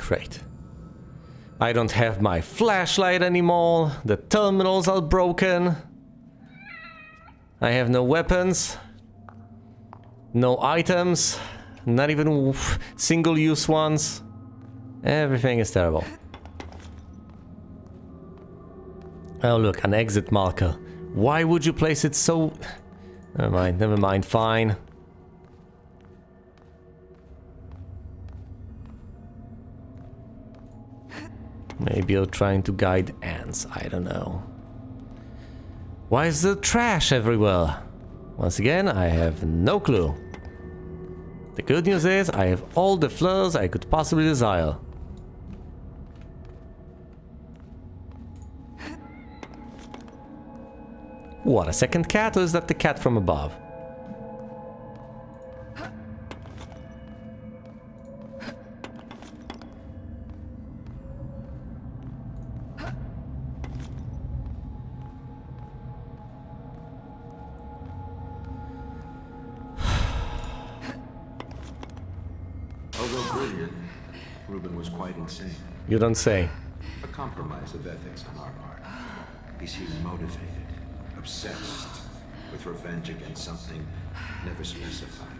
Great. I don't have my flashlight anymore. The terminals are broken. I have no weapons. No items. Not even single-use ones. Everything is terrible. Oh look, an exit marker. Why would you place it so... never mind, fine. Maybe you're trying to guide ants, I don't know. Why is there trash everywhere? Once again, I have no clue. The good news is, I have all the fleurs I could possibly desire. What, a second cat, or is that the cat from above? Although brilliant, Reuben was quite insane. You don't say. A compromise of ethics on our part. He seemed motivated, obsessed, with revenge against something never specified.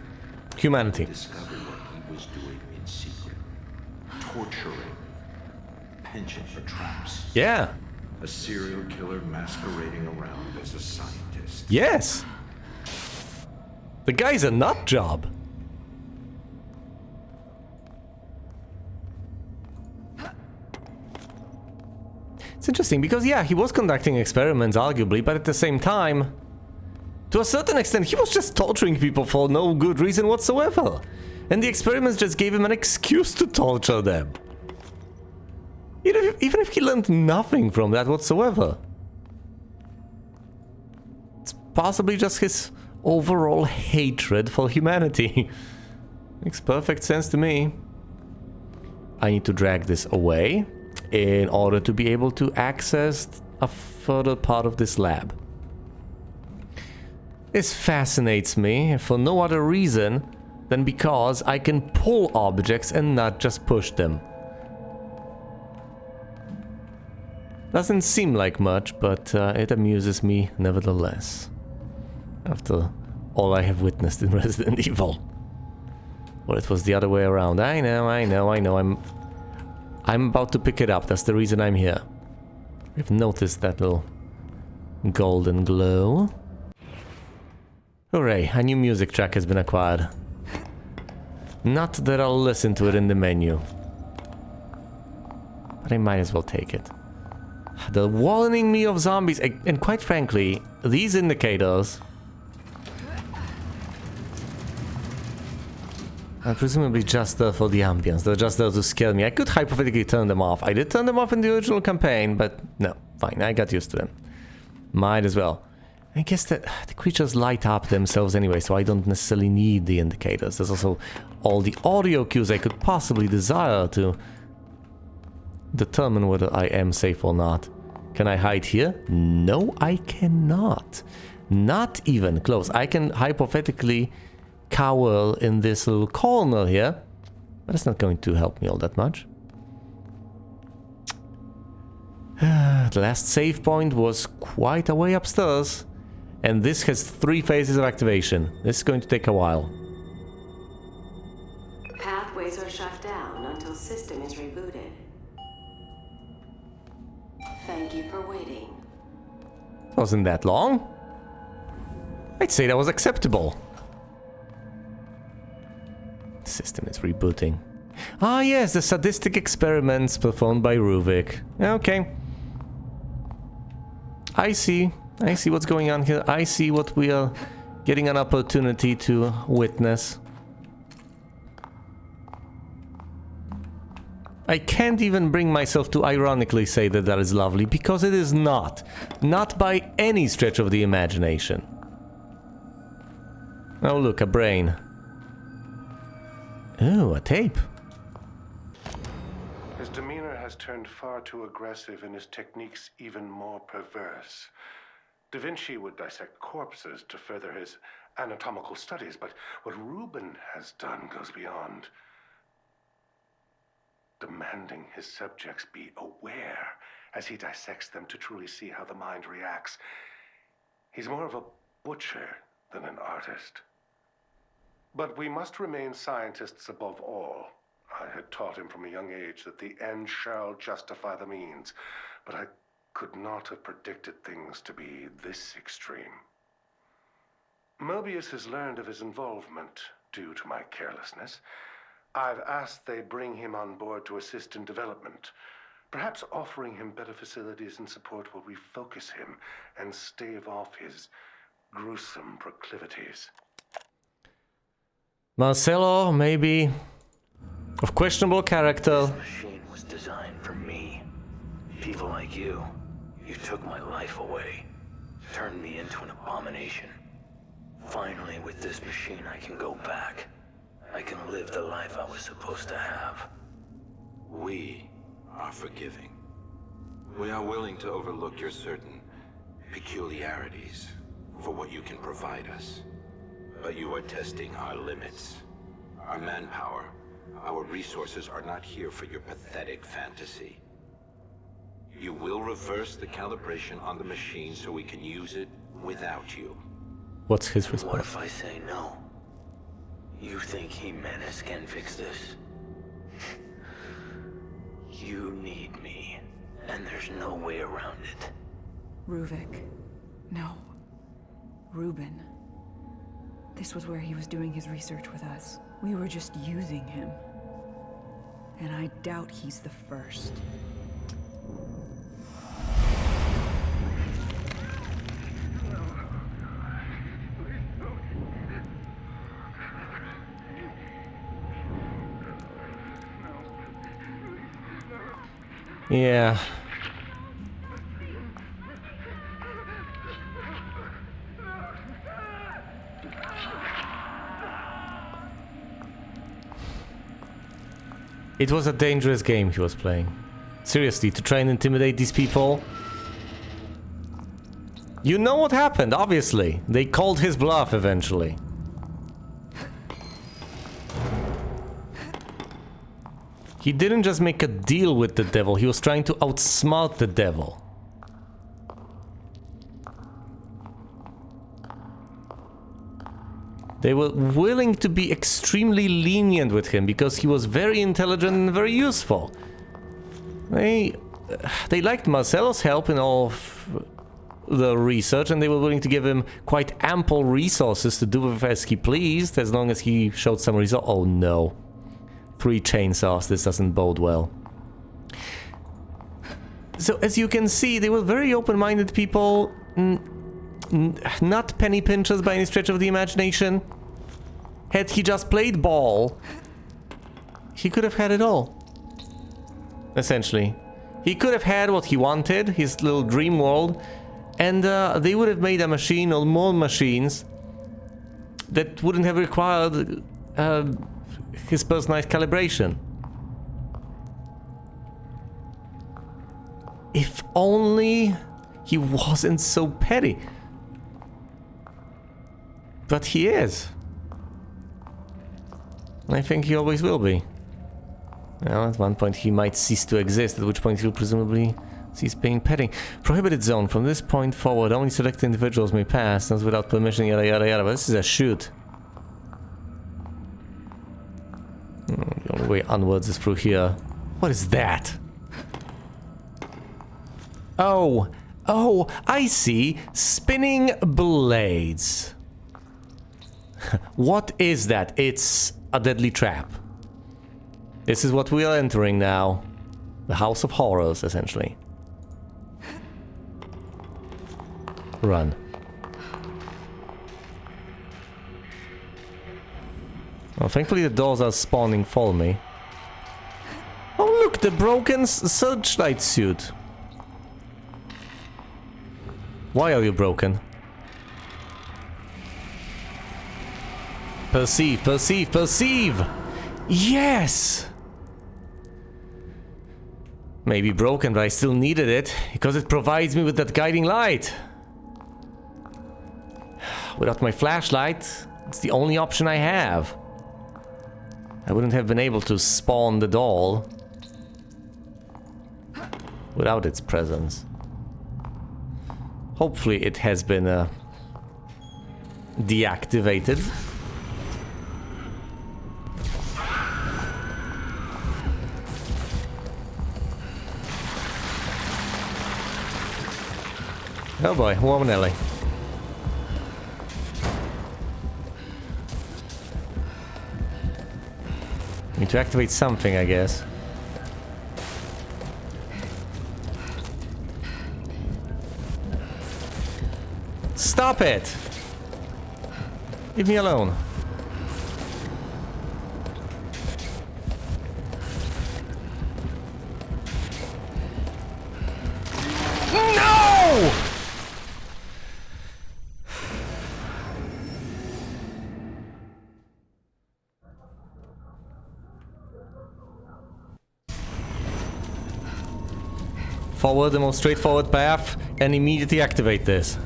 Humanity. He discovered what he was doing in secret. Torturing. Penchant for traps. Yeah. A serial killer masquerading around as a scientist. Yes. The guy's a nut job. It's interesting because, yeah, he was conducting experiments, arguably, but at the same time, to a certain extent, he was just torturing people for no good reason whatsoever. And the experiments just gave him an excuse to torture them. Even if he learned nothing from that whatsoever. It's possibly just his overall hatred for humanity. Makes perfect sense to me. I need to drag this away in order to be able to access a further part of this lab. This fascinates me for no other reason than because I can pull objects and not just push them. Doesn't seem like much, but it amuses me nevertheless. After all I have witnessed in Resident Evil. Well, it was the other way around. I know. I'm about to pick it up. That's the reason I'm here. I've noticed that little golden glow. Hooray, a new music track has been acquired. Not that I'll listen to it in the menu. But I might as well take it. They're warning me of zombies, and quite frankly, these indicators are presumably just there for the ambience. They're just there to scare me. I could hypothetically turn them off. I did turn them off in the original campaign, but no, fine, I got used to them. Might as well. I guess that the creatures light up themselves anyway, so I don't necessarily need the indicators. There's also all the audio cues I could possibly desire to determine whether I am safe or not. Can I hide here? No, I cannot. Not even close. I can hypothetically cower in this little corner here, but it's not going to help me all that much. The last save point was quite a way upstairs, and this has 3 phases of activation. This is going to take a while. Pathways are shut down until system is rebooted. Thank you for waiting. Wasn't that long? I'd say that was acceptable. System is rebooting. Ah yes, the sadistic experiments performed by Ruvik. Okay. I see what's going on here. I see what we are getting an opportunity to witness. I can't even bring myself to ironically say that that is lovely, because it is not. Not by any stretch of the imagination. Oh look, a brain. Oh, a tape. His demeanor has turned far too aggressive and his techniques even more perverse. Da Vinci would dissect corpses to further his anatomical studies, but what Reuben has done goes beyond. demanding his subjects be aware as he dissects them to truly see how the mind reacts. He's more of a butcher than an artist. But we must remain scientists above all. I had taught him from a young age that the end shall justify the means, but I could not have predicted things to be this extreme. Mobius has learned of his involvement due to my carelessness. I've asked they bring him on board to assist in development. Perhaps offering him better facilities and support will refocus him and stave off his gruesome proclivities. Marcelo, maybe of questionable character. This machine was designed for me. People like you. You took my life away. Turned me into an abomination. Finally, with this machine, I can go back. I can live the life I was supposed to have. We are forgiving. We are willing to overlook your certain peculiarities for what you can provide us. But you are testing our limits. Our manpower, our resources are not here for your pathetic fantasy. You will reverse the calibration on the machine so we can use it without you. What's his What response? if I say no? You think Jimenez can fix this? You need me, and there's no way around it. Ruvik. No. Ruben. This was where he was doing his research with us. We were just using him. And I doubt he's the first. Yeah. It was a dangerous game he was playing. Seriously, to try and intimidate these people. You know what happened, obviously. They called his bluff eventually. He didn't just make a deal with the devil, he was trying to outsmart the devil. They were willing to be extremely lenient with him because he was very intelligent and very useful. They liked Marcelo's help in all of the research, and they were willing to give him quite ample resources to do with as he pleased, as long as he showed some result. Oh no. 3 chainsaws, this doesn't bode well. So as you can see, they were very open-minded people, not penny pinchers by any stretch of the imagination. Had he just played ball, he could have had it all. Essentially. He could have had what he wanted, his little dream world, and they would have made a machine or more machines that wouldn't have required his personalized calibration. If only he wasn't so petty. But he is. And I think he always will be. Well, at one point he might cease to exist, at which point he'll presumably cease being petty. Prohibited zone. From this point forward, only selected individuals may pass, not without permission, yada yada yada. But this is a shoot. The only way onwards is through here. What is that? Oh, I see. Spinning blades. What is that? It's a deadly trap. This is what we are entering now. The House of Horrors, essentially. Run. Well, thankfully the doors are spawning for me. Oh look, the broken searchlight suit. Why are you broken? Perceive, perceive, perceive! Yes! Maybe broken, but I still needed it, because it provides me with that guiding light. Without my flashlight, it's the only option I have. I wouldn't have been able to spawn the doll. without its presence. Hopefully it has been deactivated. Oh boy, warm Nelly. Need to activate something, I guess. Stop it! Leave me alone. No! Follow the most straightforward path and immediately activate this.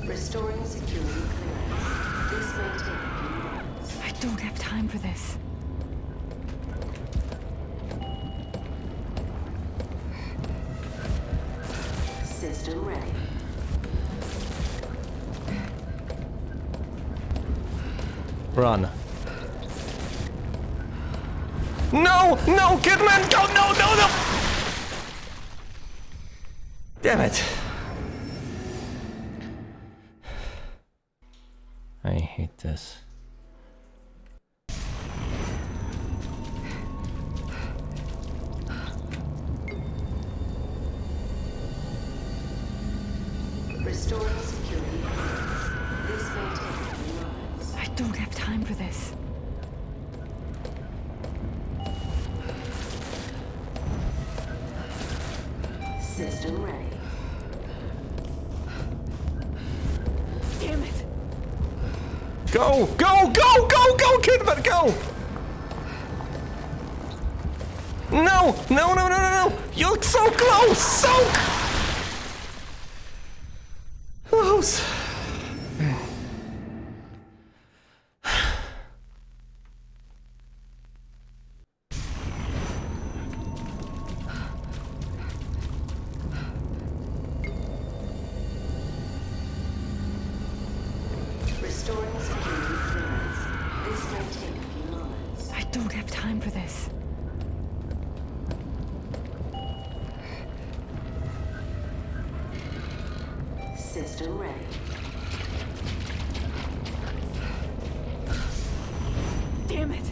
Restoring security clearance. This may take a few moments. I don't have time for this. System ready. Run. No! No, Kidman! Go! No, no, no! Damn it. I hate this. Restoring security clearance. This may take a few moments. I don't have time for this. System ready. Damn it! Go! Go! Go! Go! Go, Kidman! Go! No! No, no, no, no, no! You're so close! So close! Restoring security clearance. This may take a few moments. I don't have time for this. System ready. Damn it!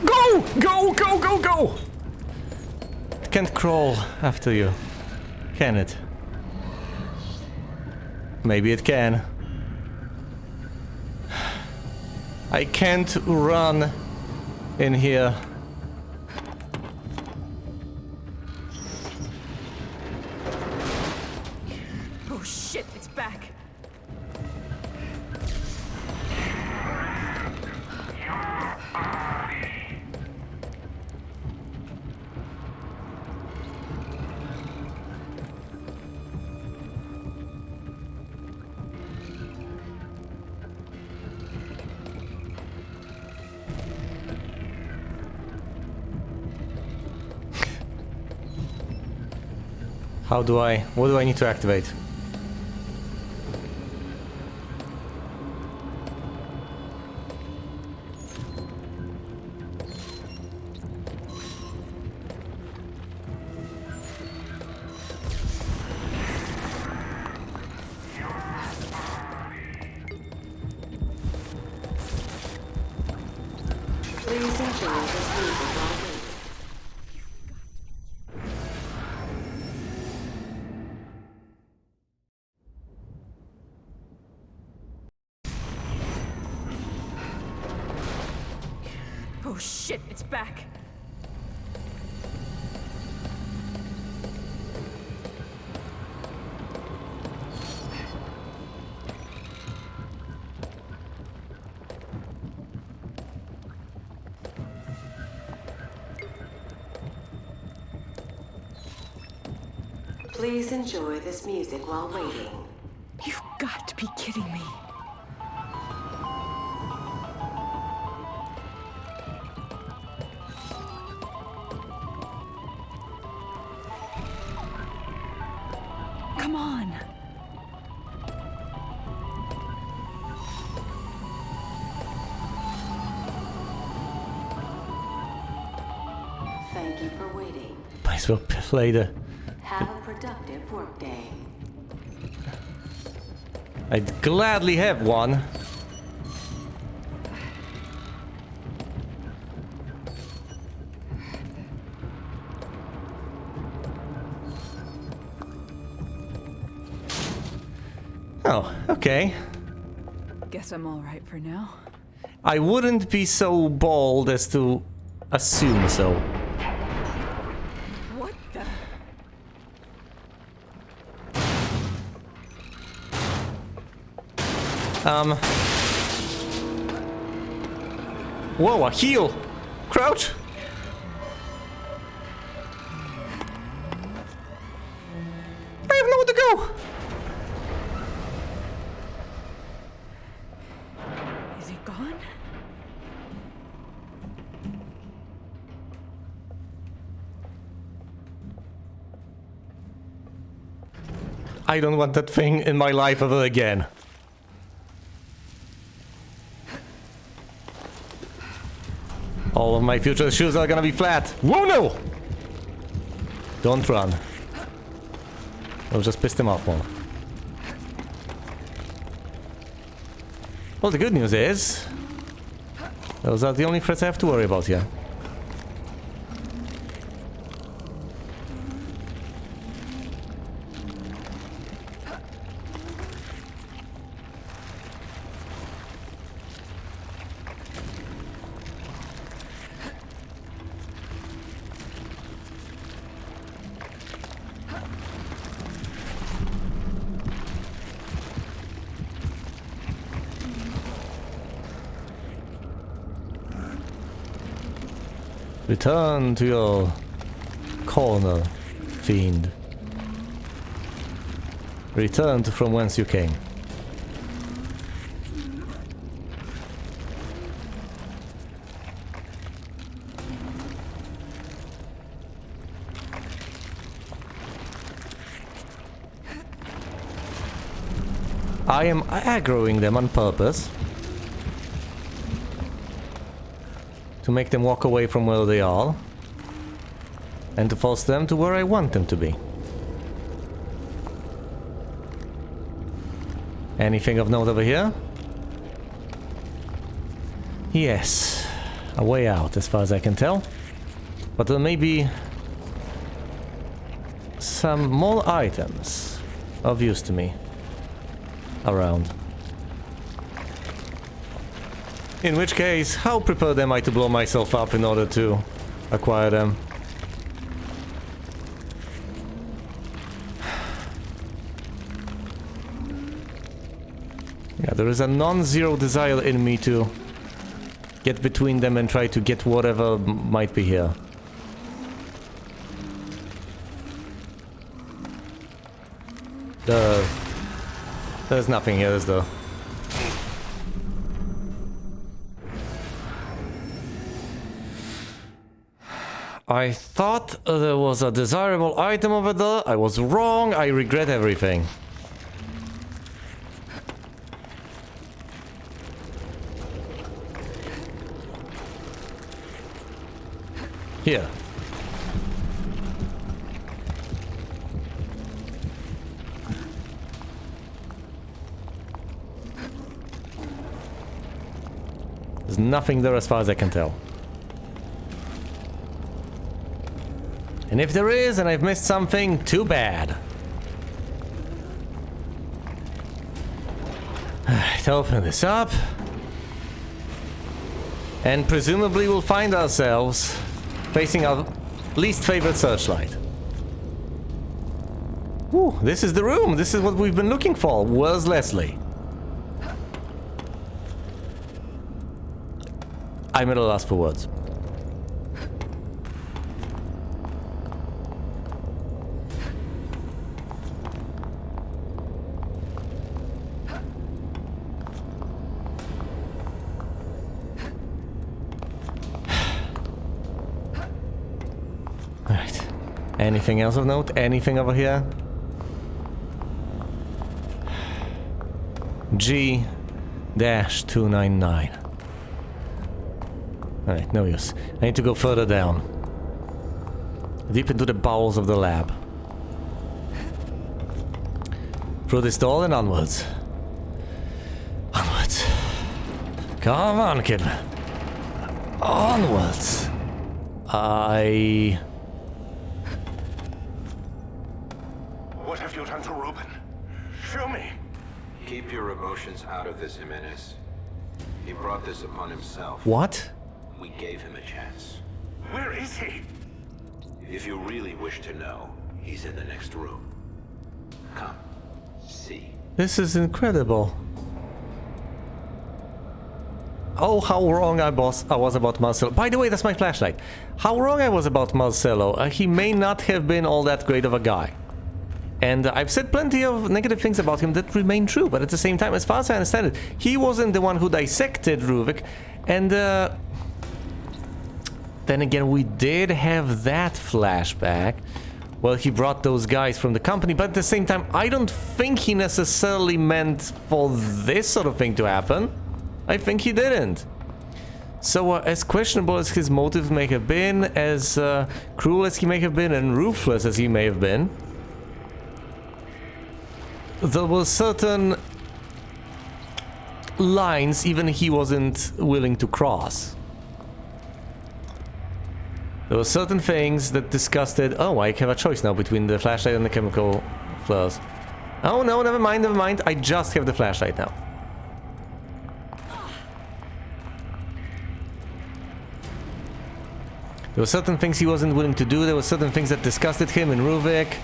Go! Go! Go! Go! Go! It can't crawl after you, can it? Maybe it can. I can't run in here. Oh shit, it's back! What do I need to activate? Please enjoy this music while waiting. Oh shit, it's back! Please enjoy this music while waiting. You've got to be kidding me. Come on. Thank you for waiting. Might as well play the... Have a productive workday. I'd gladly have one. Oh, okay. Guess I'm all right for now. I wouldn't be so bold as to assume so. What the? Whoa, a heal! Crouch! I have nowhere to go! Is he gone? I don't want that thing in my life ever again. All of my future shoes are gonna be flat. Whoa, no! Don't run. I'll just piss them off more. Well, the good news is... those are the only threats I have to worry about here. Return to your corner, fiend. Return to from whence you came. I am aggroing them on purpose. To make them walk away from where they are. And to force them to where I want them to be. Anything of note over here? Yes. A way out as far as I can tell. But there may be some more items of use to me around. In which case, how prepared am I to blow myself up in order to acquire them? Yeah, there is a non-zero desire in me to get between them and try to get whatever might be here. There's nothing here, is there? I thought there was a desirable item over there. I was wrong. I regret everything. Here. There's nothing there as far as I can tell. And if there is, and I've missed something, too bad. Alright, open this up. And presumably we'll find ourselves facing our least favorite searchlight. Ooh, this is the room. This is what we've been looking for. Where's Leslie? I'm at a loss for words. Anything else of note? Anything over here? SCP-G-299. Alright, no use. I need to go further down. Deep into the bowels of the lab. Through this door and onwards. Onwards. Come on, Kidman. Onwards. What have you done to Reuben? Show me. Keep your emotions out of this, Jimenez. He brought this upon himself. What? We gave him a chance. Where is he? If you really wish to know, he's in the next room. Come, see. This is incredible. Oh, how wrong I was about Marcelo. By the way, that's my flashlight. How wrong I was about Marcelo. He may not have been all that great of a guy. And I've said plenty of negative things about him that remain true, but at the same time, as far as I understand it, he wasn't the one who dissected Ruvik. And then again, we did have that flashback. Well, he brought those guys from the company, but at the same time, I don't think he necessarily meant for this sort of thing to happen. I think he didn't. So, as questionable as his motives may have been, as cruel as he may have been, and ruthless as he may have been, there were certain lines even he wasn't willing to cross. There were certain things that disgusted... Oh, I have a choice now between the flashlight and the chemical flares. Oh no, never mind, never mind. I just have the flashlight now. There were certain things he wasn't willing to do. There were certain things that disgusted him in Ruvik,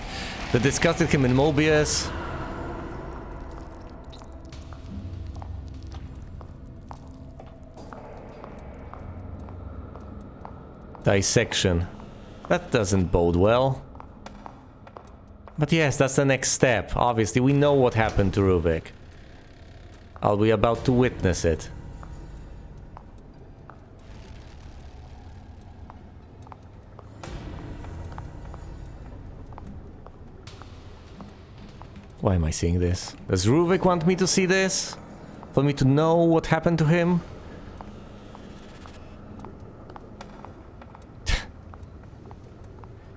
that disgusted him in Mobius. Dissection. That doesn't bode well. But yes, that's the next step. Obviously, we know what happened to Ruvik. Are we about to witness it? Why am I seeing this? Does Ruvik want me to see this? For me to know what happened to him?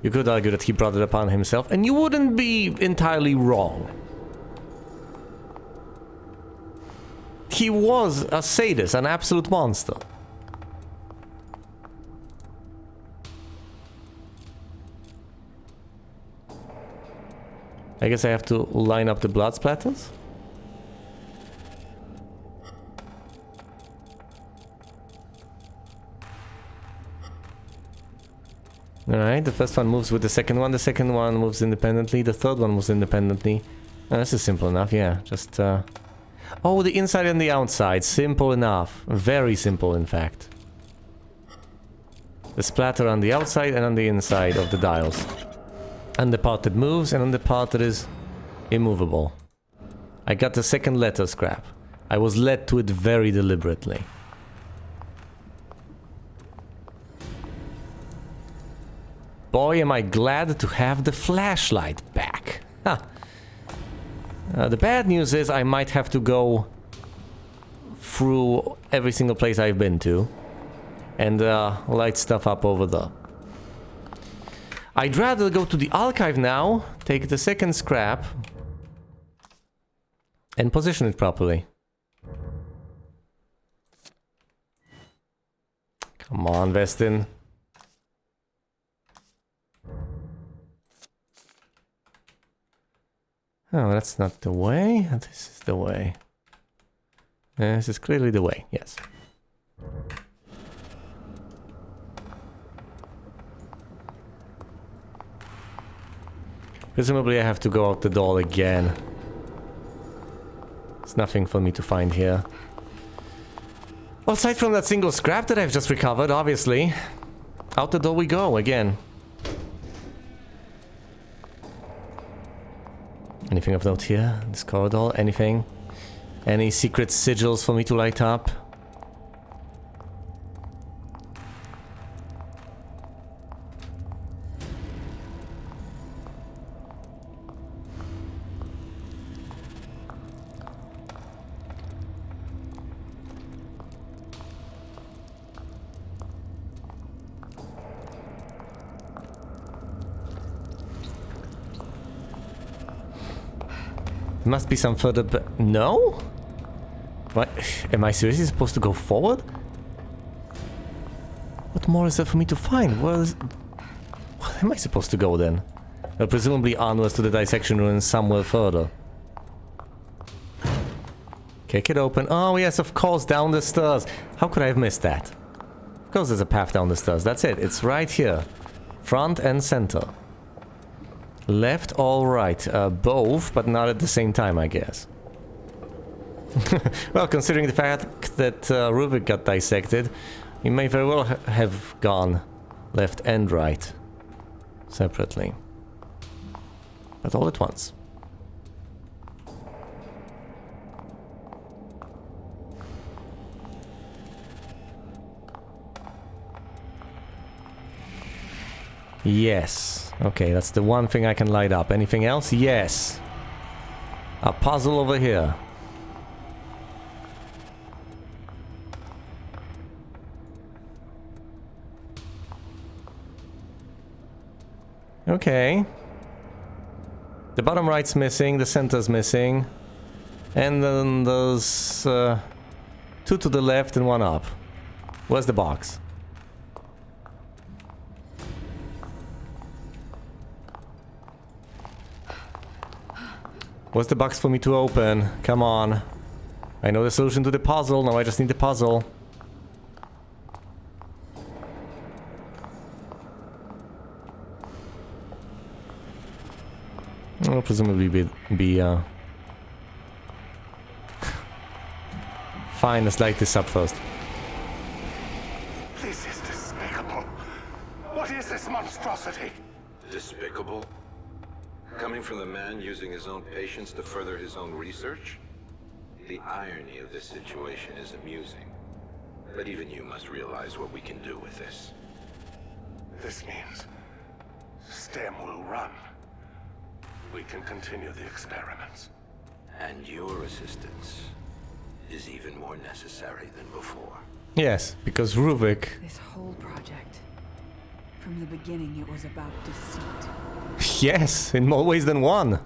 You could argue that he brought it upon himself, and you wouldn't be entirely wrong. He was a sadist, an absolute monster. I guess I have to line up the blood splatters? Alright, the first one moves with the second one moves independently, the third one moves independently. This is simple enough, yeah, just... Oh, the inside and the outside, simple enough. Very simple, in fact. The splatter on the outside and on the inside of the dials. And the part that moves, and on the part that is immovable. I got the second letter scrap. I was led to it very deliberately. Boy, am I glad to have the flashlight back. Huh. The bad news is I might have to go through every single place I've been to and light stuff up over there. I'd rather go to the archive now, take the second scrap, and position it properly. Come on, Vestin. Oh, that's not the way. This is the way. This is clearly the way, yes. Presumably I have to go out the door again. There's nothing for me to find here. Well, aside from that single scrap that I've just recovered, obviously. Out the door we go again. Anything of note here? This corridor? Anything? Any secret sigils for me to light up? Must be some further no? What? Am I seriously supposed to go forward? What more is there for me to find? What am I supposed to go then? Well, presumably onwards to the dissection room somewhere further. Kick it open. Oh yes, of course, down the stairs. How could I have missed that? Of course there's a path down the stairs. That's it. It's right here. Front and center. Left or right? Both, but not at the same time, I guess. Well, considering the fact that Rubik got dissected, he may very well have gone left and right separately. But all at once. Yes. Okay, that's the one thing I can light up. Anything else? Yes. A puzzle over here. Okay. The bottom right's missing, the center's missing. And then there's two to the left and one up. Where's the box? What's the box for me to open? Come on. I know the solution to the puzzle, now I just need the puzzle. I'll presumably be fine, let's light this up first. This is despicable. What is this monstrosity? Despicable? Coming from the man using his own patients to further his own research? The irony of this situation is amusing. But even you must realize what we can do with this. This means STEM will run. We can continue the experiments. And your assistance is even more necessary than before. Yes, because Rubik... This whole project, from the beginning it was about deceit. Yes, in more ways than one.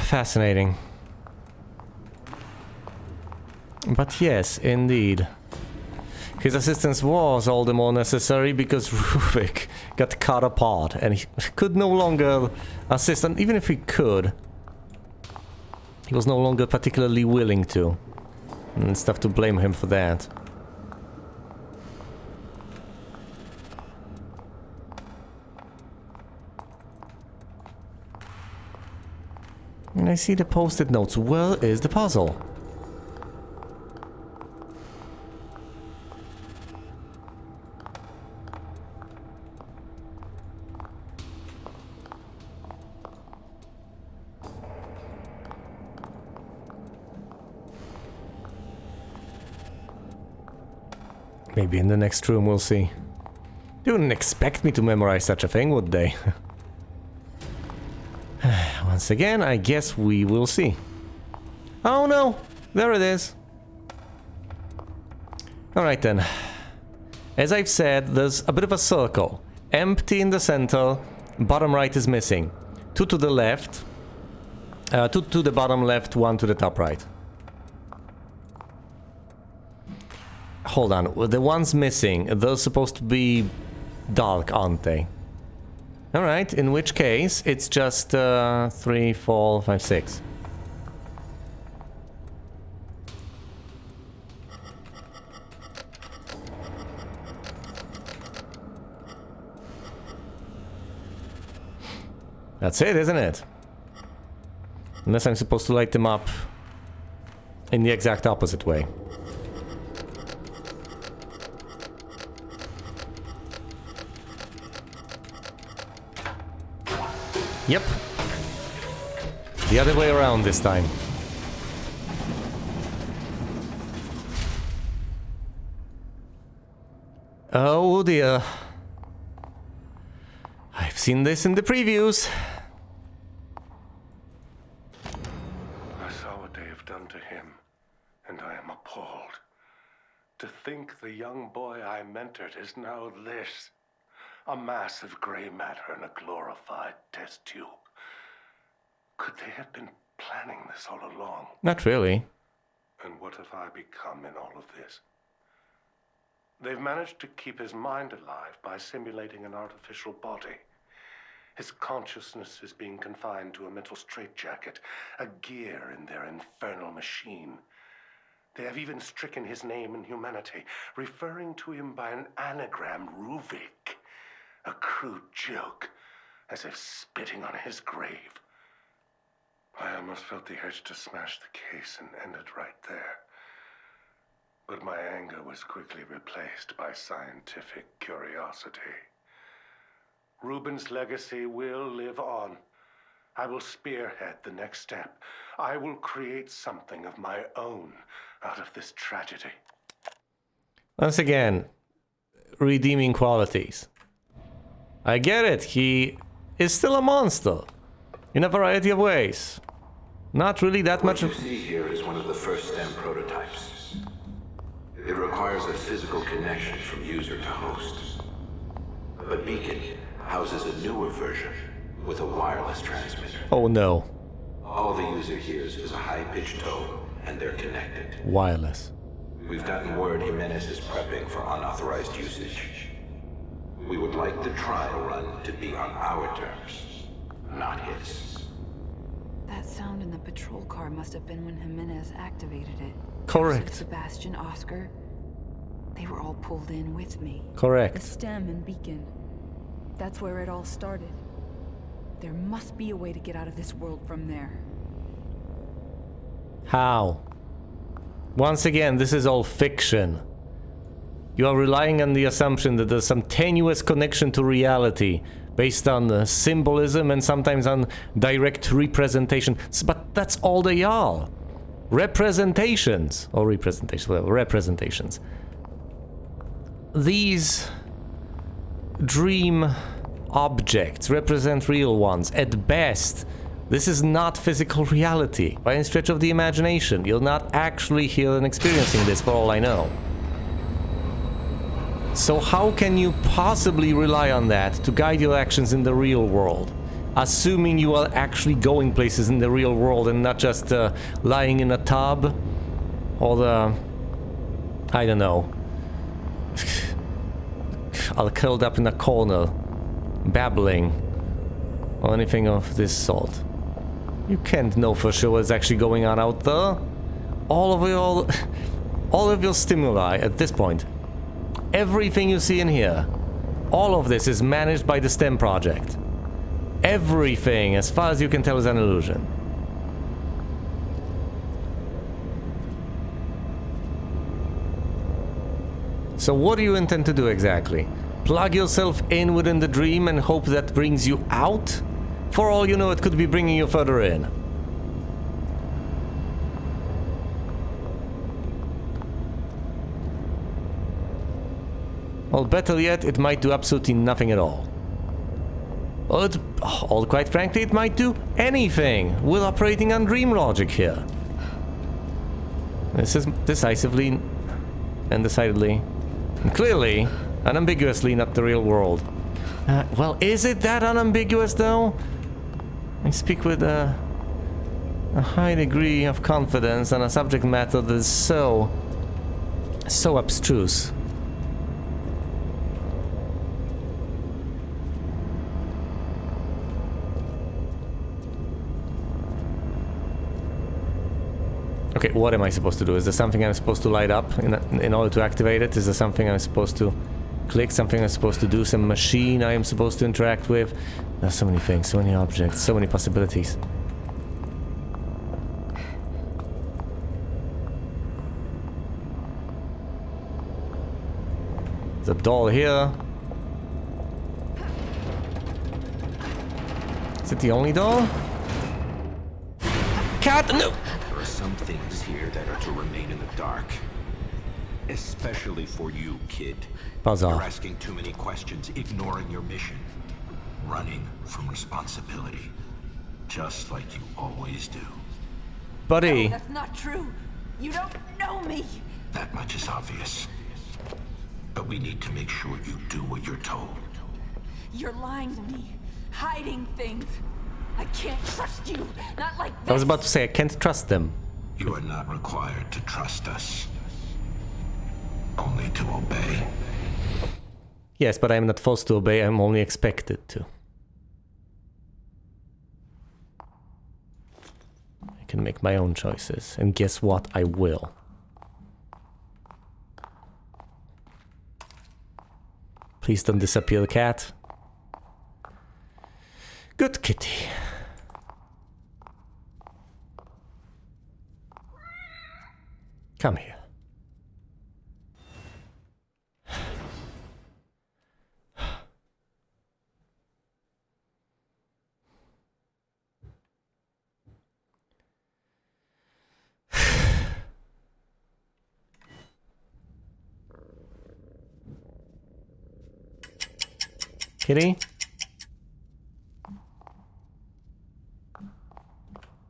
Fascinating. But yes, indeed. His assistance was all the more necessary because Rubik got cut apart and he could no longer assist, and even if he could, he was no longer particularly willing to. And it's tough to blame him for that. And I see the post-it notes. Where is the puzzle? Maybe in the next room we'll see. They wouldn't expect me to memorize such a thing, would they? Once again, I guess we will see. Oh no! There it is. Alright then. As I've said, there's a bit of a circle. Empty in the center, bottom right is missing. Two to the left. Two to the bottom left, one to the top right. Hold on, the ones missing, they're supposed to be dark, aren't they? Alright, in which case, it's just 3, 4, 5, 6. That's it, isn't it? Unless I'm supposed to light them up in the exact opposite way. Yep. The other way around this time. Oh dear. I've seen this in the previews. I saw what they have done to him, and I am appalled. To think the young boy I mentored is now this. A mass of gray matter in a glorified test tube. Could they have been planning this all along? Not really. And what have I become in all of this? They've managed to keep his mind alive by simulating an artificial body. His consciousness is being confined to a mental straitjacket, a gear in their infernal machine. They have even stricken his name and humanity, referring to him by an anagram, Ruvik. A crude joke, as if spitting on his grave. I almost felt the urge to smash the case and end it right there. But my anger was quickly replaced by scientific curiosity. Reuben's legacy will live on. I will spearhead the next step. I will create something of my own out of this tragedy. Once again, redeeming qualities. I get it, he is still a monster. In a variety of ways. Not really that much of... What you see here is one of the first STEM prototypes. It requires a physical connection from user to host. But Beacon houses a newer version with a wireless transmitter. Oh no. All the user hears is a high-pitched tone, and they're connected. Wireless. We've gotten word Jimenez is prepping for unauthorized usage. We would like the trial run to be on our terms, not his. That sound in the patrol car must have been when Jimenez activated it. Correct. Sebastian, Oscar, they were all pulled in with me. Correct. The stem and beacon. That's where it all started. There must be a way to get out of this world from there. How? Once again, this is all fiction. You are relying on the assumption that there's some tenuous connection to reality based on symbolism and sometimes on direct representation. But that's all they are. Representations. Or representations, whatever. Representations. These dream objects represent real ones. At best, this is not physical reality by any stretch of the imagination. You're not actually here and experiencing this, for all I know. So how can you possibly rely on that to guide your actions in the real world? Assuming you are actually going places in the real world and not just lying in a tub or I don't know, all curled up in a corner, babbling, or anything of this sort. You can't know for sure what's actually going on out there. All of your stimuli at this point, everything you see in here, all of this is managed by the STEM project. Everything, as far as you can tell, is an illusion. So what do you intend to do exactly? Plug yourself in within the dream and hope that brings you out? For all you know, it could be bringing you further in. Or better yet, it might do absolutely nothing at all. Or quite frankly, it might do anything. We're operating on dream logic here. This is decisively and decidedly and clearly, unambiguously not the real world. Well, is it that unambiguous though? I speak with a high degree of confidence on a subject matter that is so abstruse. Okay, what am I supposed to do? Is there something I'm supposed to light up in order to activate it? Is there something I'm supposed to click? Something I'm supposed to do? Some machine I am supposed to interact with? There's so many things, so many objects, so many possibilities. There's a doll here. Is it the only doll? Cat! No! There are some things here that are to remain in the dark. Especially for you, kid. Buzz You're off. asking too many questions, ignoring your mission. Running from responsibility. Just like you always do. Buddy. No, that's not true. You don't know me. That much is obvious. But we need to make sure you do what you're told. You're lying to me, hiding things. I can't trust you, not like this. I was about to say, I can't trust them. You are not required to trust us. Only to obey. Yes, but I'm not forced to obey, I'm only expected to. I can make my own choices, and guess what? I will. Please don't disappear, cat. Good kitty. Come here. Kitty?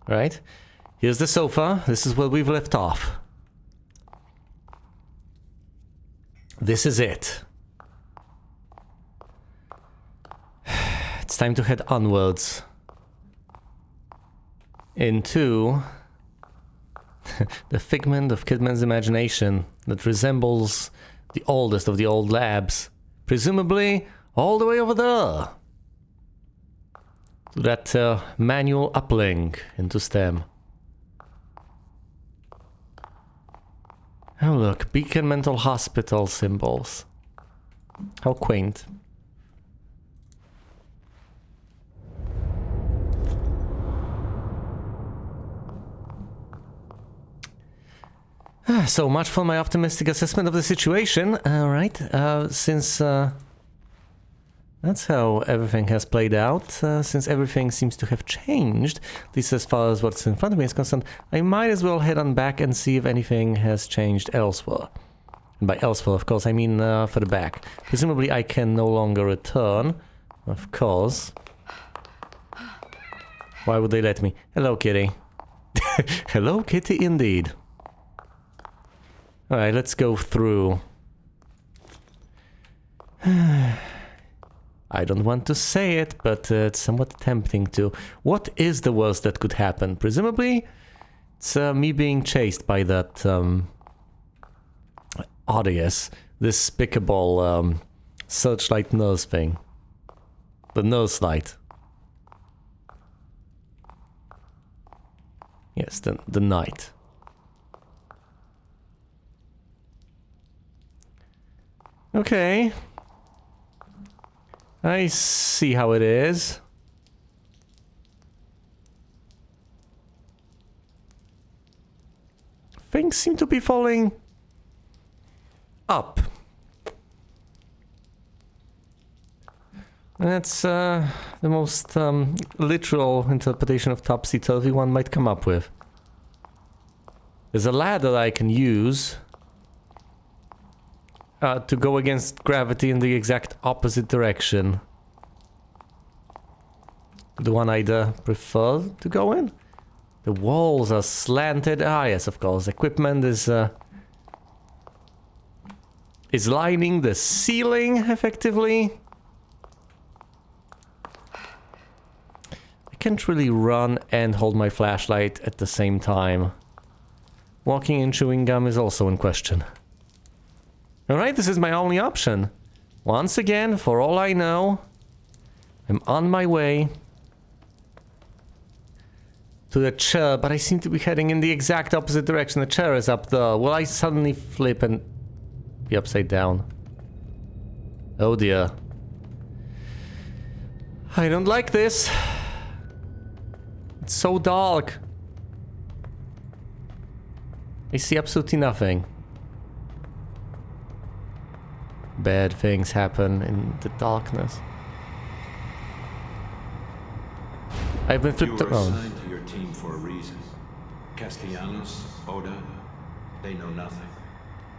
Right. Here's the sofa. This is where we've left off. This is it. It's time to head onwards. Into the figment of Kidman's imagination that resembles the oldest of the old labs. Presumably all the way over there. To that manual uplink into STEM. Oh look, Beacon Mental Hospital symbols. How quaint. So much for my optimistic assessment of the situation. Right, since that's how everything has played out, since everything seems to have changed, at least as far as what's in front of me is concerned, I might as well head on back and see if anything has changed elsewhere. And by elsewhere, of course, I mean for the back. Presumably I can no longer return, of course. Why would they let me? Hello, kitty. Hello, kitty, indeed. Alright, let's go through. I don't want to say it, but it's somewhat tempting to. What is the worst that could happen? Presumably, it's me being chased by that odious, despicable searchlight nurse thing. The nurse light. Yes, the night. Okay. I see how it is. Things seem to be falling up. That's the most literal interpretation of topsy-turvy one might come up with. There's a ladder I can use to go against gravity in the exact opposite direction. The one I'd prefer to go in? The walls are slanted. Ah, yes, of course. Equipment is lining the ceiling, effectively. I can't really run and hold my flashlight at the same time. Walking and chewing gum is also in question. Alright, this is my only option. Once again, for all I know, I'm on my way to the chair, but I seem to be heading in the exact opposite direction. The chair is up there. Will I suddenly flip and be upside down? Oh dear. I don't like this. It's so dark. I see absolutely nothing. Bad things happen in the darkness. I've been flipped You were around. assigned to your team for a reason. Castellanos, Oda, they know nothing.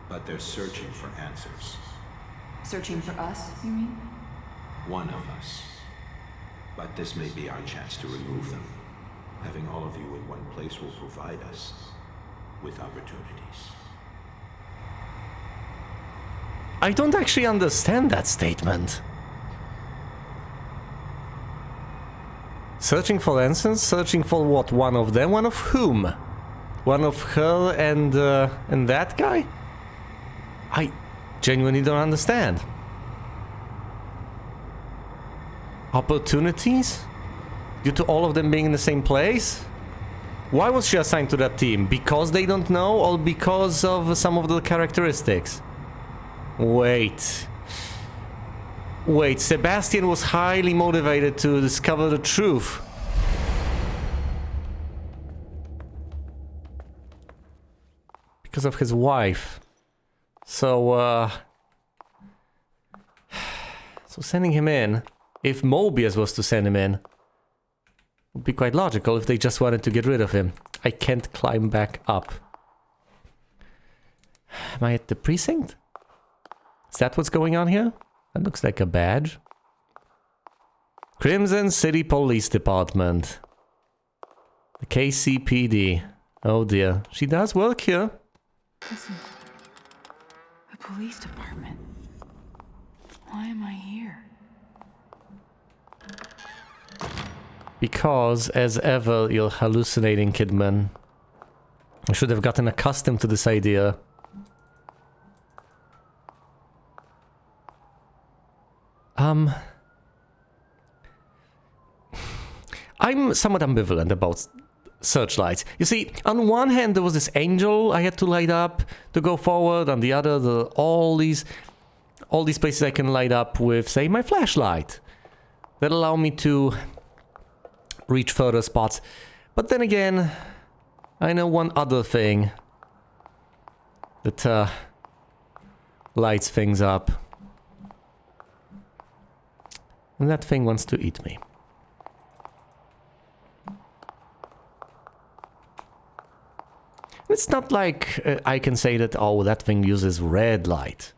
But they're searching for answers. Searching for us, you mean? One of us. But this may be our chance to remove them. Having all of you in one place will provide us with opportunities. I don't actually understand that statement. Searching for answers? Searching for what? One of them? One of whom? One of her and that guy? I genuinely don't understand. Opportunities? Due to all of them being in the same place? Why was she assigned to that team? Because they don't know, or because of some of the characteristics? Wait. Wait, Sebastian was highly motivated to discover the truth. Because of his wife. So, so sending him in, if Mobius was to send him in, would be quite logical if they just wanted to get rid of him. I can't climb back up. Am I at the precinct? Is that what's going on here? That looks like a badge. Crimson City Police Department. The KCPD. Oh dear. She does work here. Listen. The police department. Why am I here? Because, as ever, you're hallucinating, Kidman. I should have gotten accustomed to this idea. I'm somewhat ambivalent about searchlights. You see, on one hand there was this angel I had to light up to go forward, on the other all these places I can light up with, say, my flashlight. That allow me to reach further spots. But then again, I know one other thing that lights things up. And that thing wants to eat me. It's not like I can say that, oh, that thing uses red light,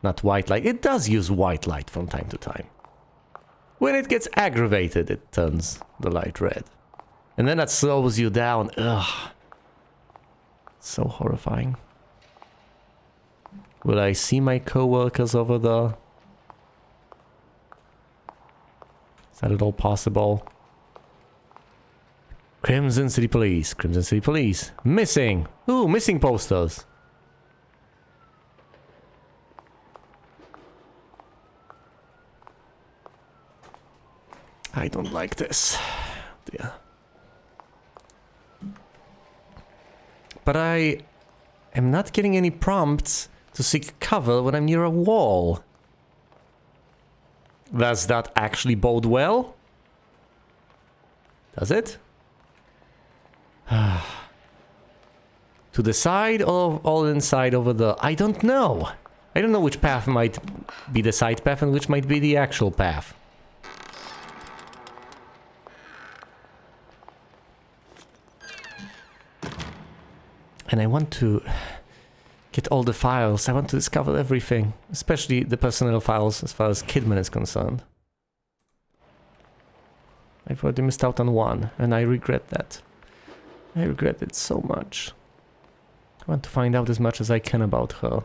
not white light. It does use white light from time to time. When it gets aggravated, it turns the light red. And then that slows you down. Ugh. So horrifying. Will I see my co-workers over there? Is that at all possible? Crimson City Police. Crimson City Police. Missing. Ooh, missing posters. I don't like this. Dear. But I am not getting any prompts to seek cover when I'm near a wall. Does that actually bode well? Does it? To the side or all inside over there? I don't know. I don't know which path might be the side path and which might be the actual path. And I want to get all the files. I want to discover everything. Especially the personnel files as far as Kidman is concerned. I've already missed out on one, and I regret that. I regret it so much. I want to find out as much as I can about her.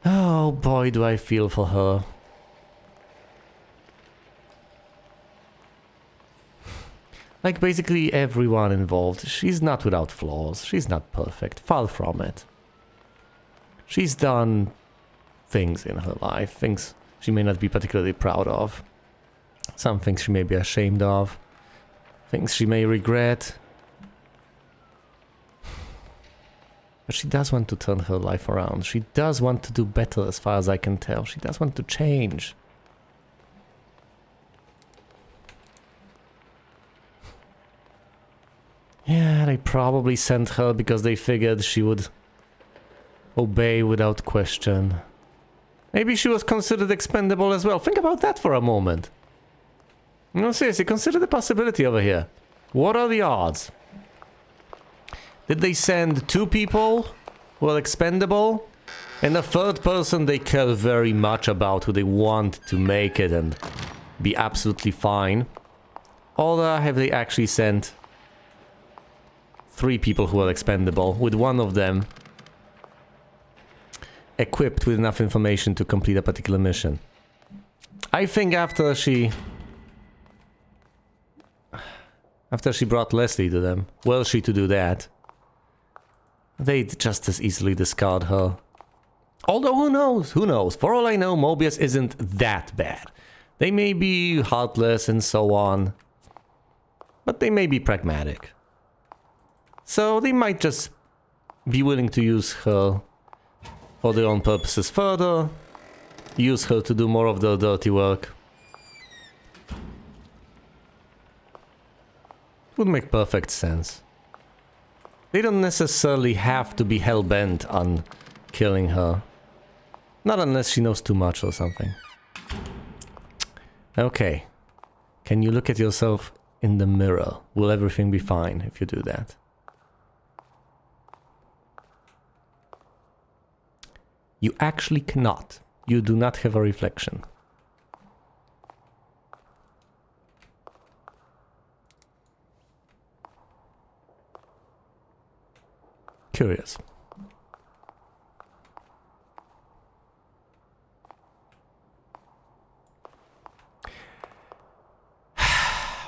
Oh boy, do I feel for her. Like basically everyone involved, she's not without flaws, she's not perfect, far from it. She's done things in her life, things she may not be particularly proud of. Some things she may be ashamed of, things she may regret. But she does want to turn her life around. She does want to do better as far as I can tell. She does want to change. Yeah, they probably sent her because they figured she would obey without question. Maybe she was considered expendable as well. Think about that for a moment. No, seriously, consider the possibility over here. What are the odds? Did they send 2 people who are expendable? And a 3rd person they care very much about, who they want to make it and be absolutely fine? Or have they actually sent 3 people who are expendable, with one of them equipped with enough information to complete a particular mission. I think after she brought Leslie to them, were she to do that, they'd just as easily discard her. Although who knows? Who knows? For all I know, Mobius isn't that bad. They may be heartless and so on, but they may be pragmatic. So they might just be willing to use her for their own purposes further, use her to do more of the dirty work. Would make perfect sense. They don't necessarily have to be hell-bent on killing her. Not unless she knows too much or something. Okay. Can you look at yourself in the mirror? Will everything be fine if you do that? You actually cannot. You do not have a reflection. Curious.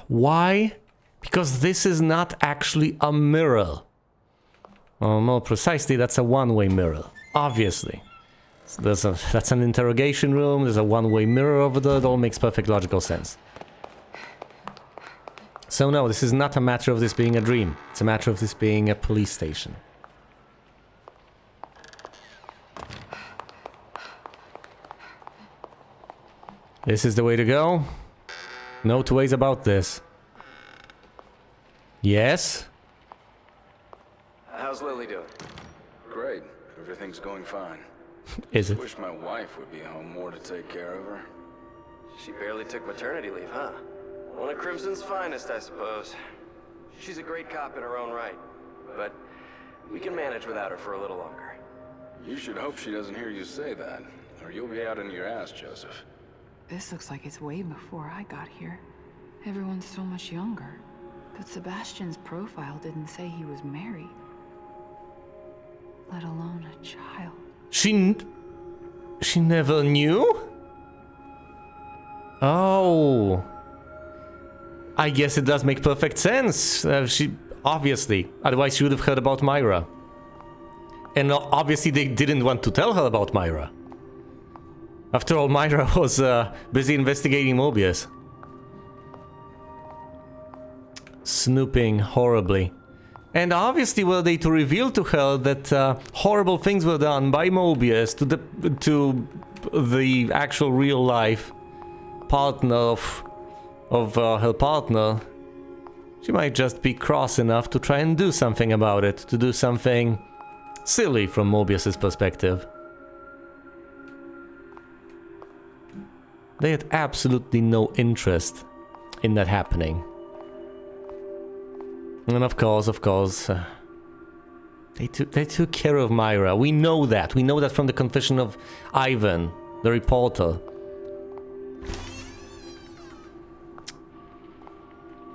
Why? Because this is not actually a mirror. Or more precisely, that's a one-way mirror. Obviously. So that's an interrogation room, there's a one-way mirror over there, it all makes perfect logical sense. So no, this is not a matter of this being a dream. It's a matter of this being a police station. This is the way to go. No two ways about this. Yes? How's Lily doing? Great. Everything's going fine. Is it? Wish my wife would be home more to take care of her. She barely took maternity leave, huh? One of Crimson's finest, I suppose. She's a great cop in her own right, but we can manage without her for a little longer. You should hope she doesn't hear you say that, or you'll be out in your ass, Joseph. This looks like it's way before I got here. Everyone's so much younger. But Sebastian's profile didn't say he was married. Let alone a child. She never knew? Oh. I guess it does make perfect sense. She obviously, otherwise she would have heard about Myra. And obviously they didn't want to tell her about Myra. After all, Myra was busy investigating Mobius. Snooping horribly. And obviously were they to reveal to her that horrible things were done by Mobius to the actual real life partner of her partner, she might just be cross enough to try and do something about it, to do something silly from Mobius's perspective. They had absolutely no interest in that happening. And of course, they took care of Myra. We know that. We know that from the confession of Ivan, the reporter.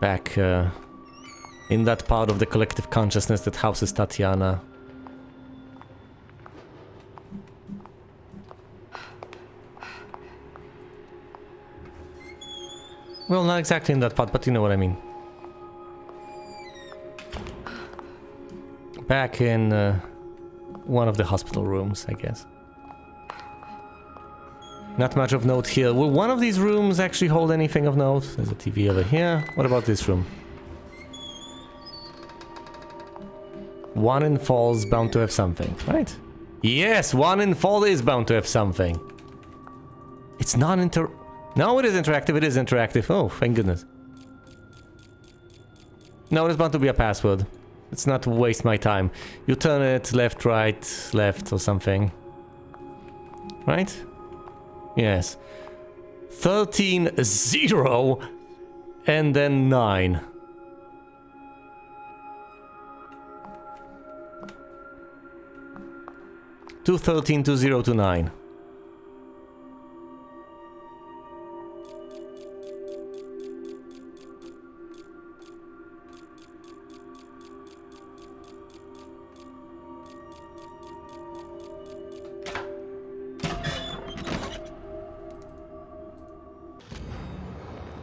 Back in that part of the collective consciousness that houses Tatiana. Well, not exactly in that part, but you know what I mean. Back in one of the hospital rooms, I guess. Not much of note here. Will one of these rooms actually hold anything of note? There's a TV over here. What about this room? One in Fall's bound to have something, right? Yes, one in Fall is bound to have something. It's non-inter... No, it is interactive, it is interactive. Oh, thank goodness. No, there's bound to be a password. Let's not waste my time. You turn it left, right, left or something. Right? Yes. 13, 0, and then 9. Two 13 to 0 to 9.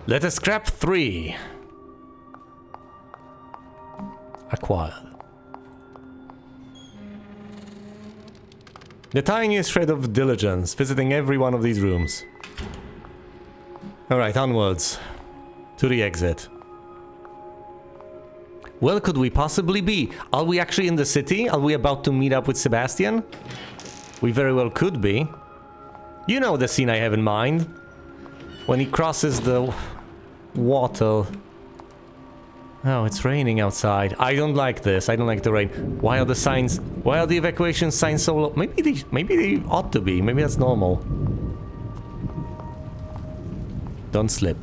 Let us scrap 3. Acquired. The tiniest shred of diligence, visiting every one of these rooms. Alright, onwards. To the exit. Where could we possibly be? Are we actually in the city? Are we about to meet up with Sebastian? We very well could be. You know the scene I have in mind. When he crosses the water. Oh, it's raining outside. I don't like this. I don't like the rain. Why are the signs... Why are the evacuation signs so low? Maybe they ought to be. Maybe that's normal. Don't slip.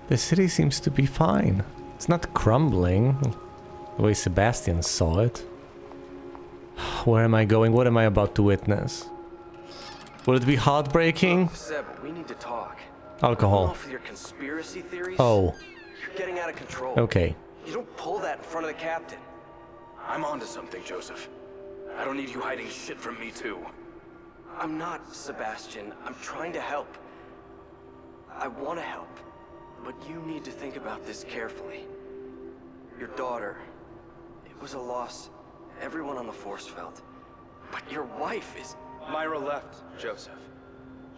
The city seems to be fine. It's not crumbling the way Sebastian saw it. Where am I going? What am I about to witness? Will it be heartbreaking? Seb, we need to talk. Alcohol. Off with your conspiracy theories. Oh. You're getting out of control. Okay. You don't pull that in front of the captain. I'm onto something, Joseph. I don't need you hiding shit from me, too. I'm not, Sebastian. I'm trying to help. I want to help. But you need to think about this carefully. Your daughter, it was a loss everyone on the force felt. But your wife is... Myra left, Joseph.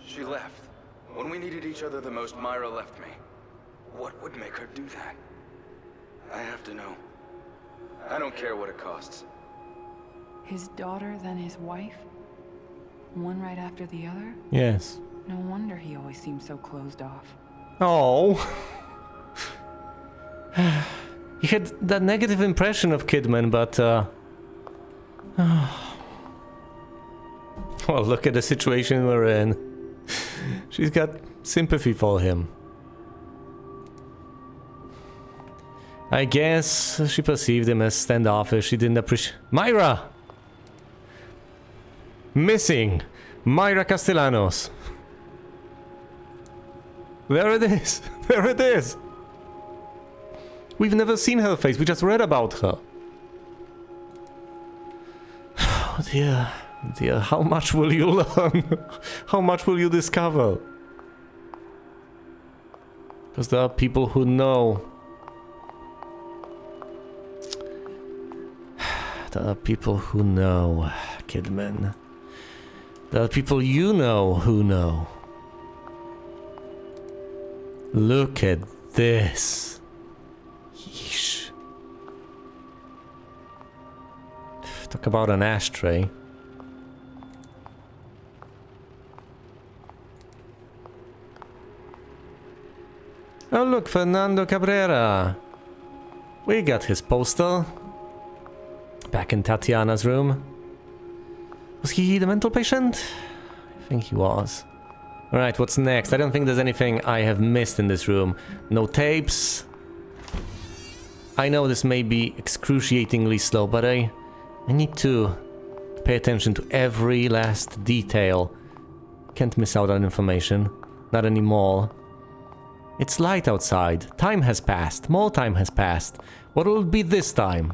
She left. When we needed each other the most, Myra left me. What would make her do that? I have to know. I don't care what it costs. His daughter, then his wife? One right after the other? Yes. No wonder he always seemed so closed off. Oh. He had that negative impression of Kidman, but well, look at the situation we're in. She's got sympathy for him. I guess she perceived him as standoffish. She didn't appreciate... Myra! Missing! Myra Castellanos. There it is! There it is! We've never seen her face, we just read about her. Oh dear, dear, how much will you learn? How much will you discover? Because there are people who know. There are people who know, Kidman. There are people you know who know. Look at this. Yeesh. Talk about an ashtray. Oh look, Fernando Cabrera. We got his poster. Back in Tatiana's room. Was he the mental patient? I think he was. Alright, what's next? I don't think there's anything I have missed in this room. No tapes. I know this may be excruciatingly slow, but I need to pay attention to every last detail. Can't miss out on information. Not anymore. It's light outside. Time has passed. More time has passed. What will it be this time?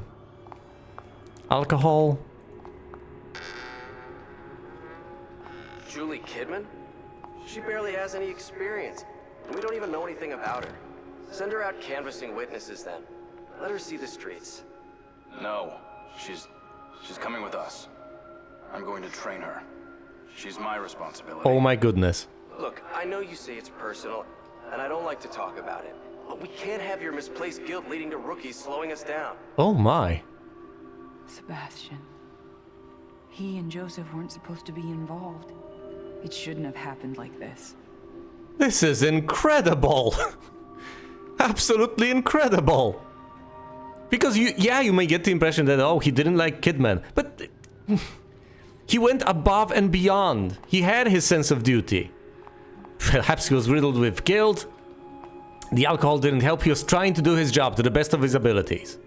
Alcohol? Julie Kidman? She barely has any experience. We don't even know anything about her. Send her out canvassing witnesses then. Let her see the streets. No, she's coming with us. I'm going to train her. She's my responsibility. Oh my goodness. Look, I know you say it's personal, and I don't like to talk about it. But we can't have your misplaced guilt leading to rookies slowing us down. Oh my. Sebastian. He and Joseph weren't supposed to be involved. It shouldn't have happened like this. This is incredible! Absolutely incredible! Because you may get the impression that, oh, he didn't like Kidman, but he went above and beyond. He had his sense of duty. Perhaps he was riddled with guilt. The alcohol didn't help. He was trying to do his job to the best of his abilities.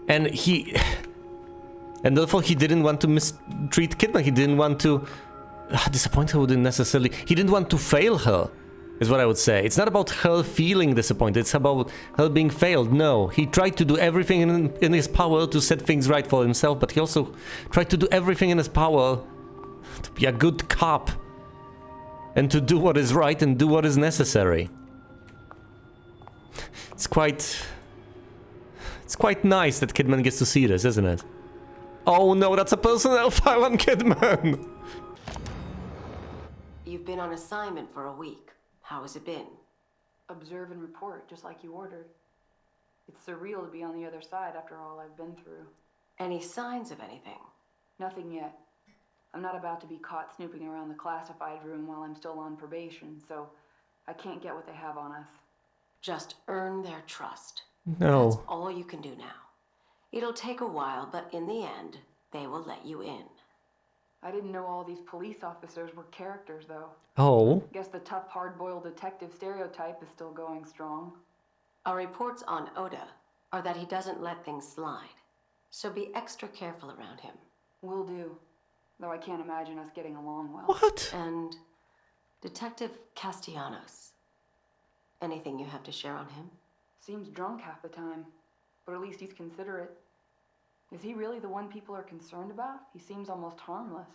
And therefore he didn't want to mistreat Kidman. He didn't want to disappoint her. He didn't want to fail her. is what I would say. It's not about her feeling disappointed, it's about her being failed. No, he tried to do everything in his power to set things right for himself, but he also tried to do everything in his power to be a good cop and to do what is right and do what is necessary. It's quite nice that Kidman gets to see this, isn't it? Oh no, that's a personnel file on Kidman! You've been on assignment for a week. How has it been? Observe and report, just like you ordered. It's surreal to be on the other side after all I've been through. Any signs of anything? Nothing yet. I'm not about to be caught snooping around the classified room while I'm still on probation, so I can't get what they have on us. Just earn their trust. No. That's all you can do now. It'll take a while, but in the end, they will let you in. I didn't know all these police officers were characters, though. Oh. Guess the tough, hard-boiled detective stereotype is still going strong. Our reports on Oda are that he doesn't let things slide. So be extra careful around him. Will do. Though I can't imagine us getting along well. What? And Detective Castellanos. Anything you have to share on him? Seems drunk half the time. But at least he's considerate. Is he really the one people are concerned about? He seems almost harmless.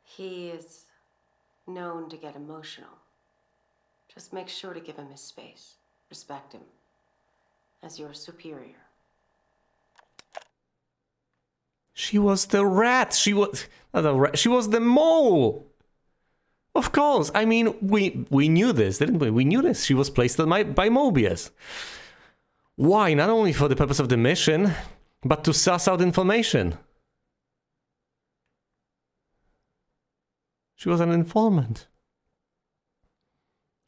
He is known to get emotional. Just make sure to give him his space. Respect him. As your superior. She was the rat. She was not the rat. She was the mole. Of course. I mean, we knew this, didn't we? We knew this. She was placed by Mobius. Why? Not only for the purpose of the mission, but to suss out information. She was an informant.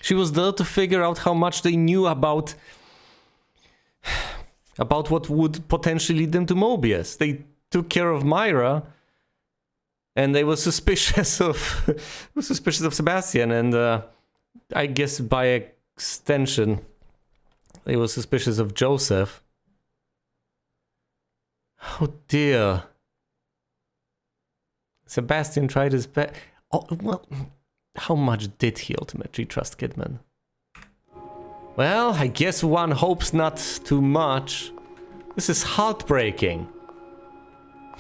She was there to figure out how much they knew about what would potentially lead them to Mobius. They took care of Myra, and they were suspicious of Sebastian, and I guess by extension, they were suspicious of Joseph. Oh dear. Sebastian tried his best. Oh, well, how much did he ultimately trust Kidman? Well, I guess one hopes not too much. This is heartbreaking.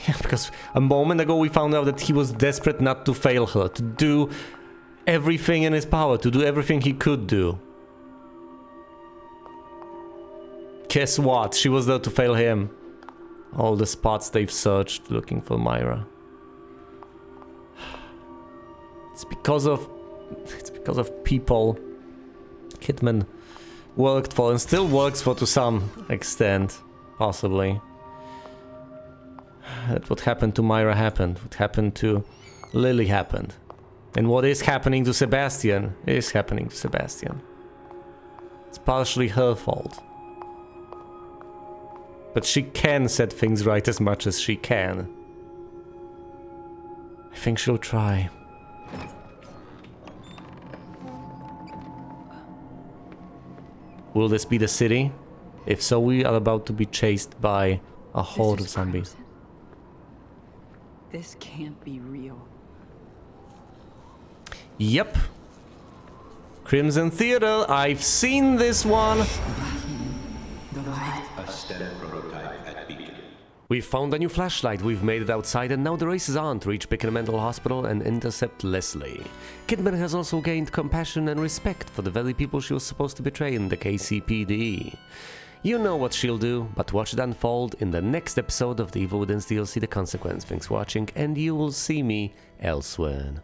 Yeah, because a moment ago we found out that he was desperate not to fail her, to do everything in his power, to do everything he could do. Guess what? She was there to fail him. All the spots they've searched looking for Myra. It's because of people Kidman worked for and still works for to some extent, possibly. That what happened to Myra happened. What happened to Lily happened. And what is happening to Sebastian is happening to Sebastian. It's partially her fault. But she can set things right as much as she can. I think she'll try. Will this be the city? If so, we are about to be chased by a horde of zombies. This can't be real. Yep. Crimson Theater, I've seen this one. A STEM prototype at Beacon. We've found a new flashlight, we've made it outside, and now the race is on to reach Beacon Mental Hospital and intercept Leslie. Kidman has also gained compassion and respect for the very people she was supposed to betray in the KCPD. You know what she'll do, but watch it unfold in the next episode of the Evil Within's DLC The Consequence. Thanks for watching, and you will see me elsewhere.